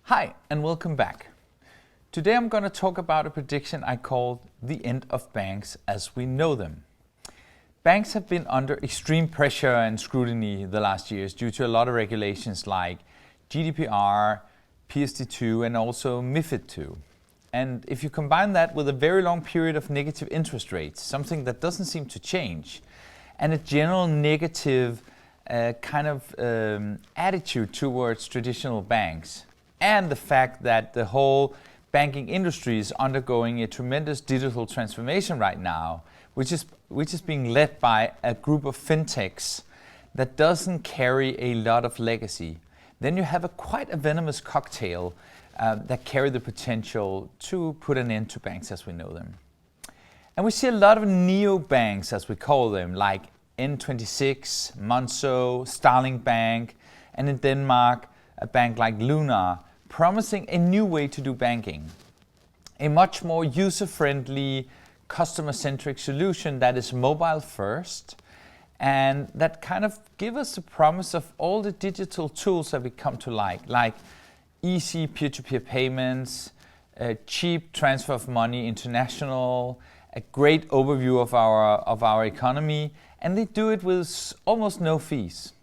Hi, and welcome back. Today I'm going to talk about a prediction I called the end of banks as we know them. Banks have been under extreme pressure and scrutiny the last years due to a lot of regulations like GDPR, PSD2 and also MiFID II. And if you combine that with a very long period of negative interest rates, something that doesn't seem to change, and a general negative attitude towards traditional banks, and the fact that the whole banking industry is undergoing a tremendous digital transformation right now, which is being led by a group of fintechs that doesn't carry a lot of legacy, then you have quite a venomous cocktail that carry the potential to put an end to banks as we know them. And we see a lot of neobanks, as we call them, like N26, Monzo, Starling Bank, and in Denmark, a bank like Lunar, promising a new way to do banking. A much more user-friendly, customer-centric solution that is mobile first, and that kind of give us the promise of all the digital tools that we come to like easy peer-to-peer payments, cheap transfer of money international, a great overview of our economy, and they do it with almost no fees.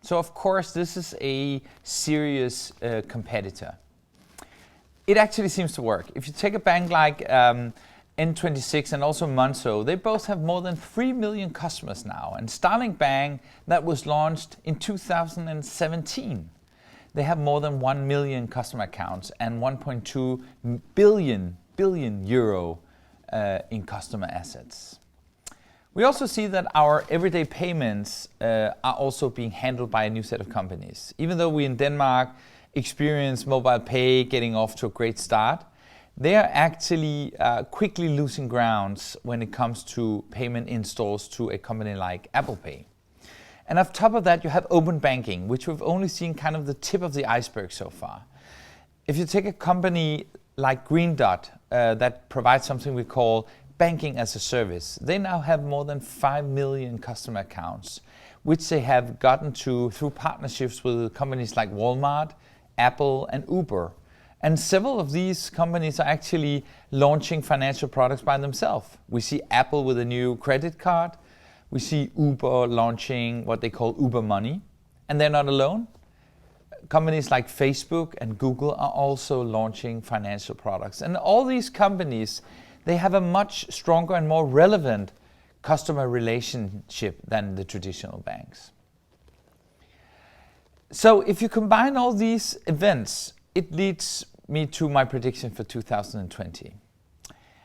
So of course this is a serious competitor. It actually seems to work. If you take a bank like N26 and also Monzo, they both have more than 3 million customers now. And Starling Bank, that was launched in 2017. They have more than 1 million customer accounts and 1.2 billion euro in customer assets. We also see that our everyday payments are also being handled by a new set of companies. Even though we in Denmark experience mobile pay getting off to a great start, they are actually quickly losing grounds when it comes to payment in stores to a company like Apple Pay. And on top of that, you have open banking, which we've only seen kind of the tip of the iceberg so far. If you take a company like Green Dot that provides something we call banking as a service, they now have more than 5 million customer accounts, which they have gotten to through partnerships with companies like Walmart, Apple and Uber. And several of these companies are actually launching financial products by themselves. We see Apple with a new credit card. We see Uber launching what they call Uber Money. And they're not alone. Companies like Facebook and Google are also launching financial products. And all these companies, they have a much stronger and more relevant customer relationship than the traditional banks. So if you combine all these events, it leads me to my prediction for 2020.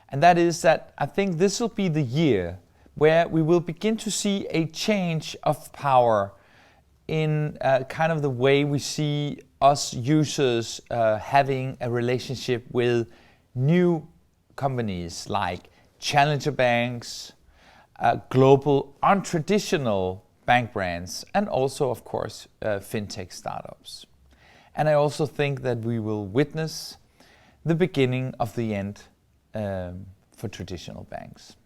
And that is that I think this will be the year where we will begin to see a change of power in kind of the way we see us users having a relationship with new companies like challenger banks, global untraditional bank brands, and also, of course, fintech startups. And I also think that we will witness the beginning of the end for traditional banks.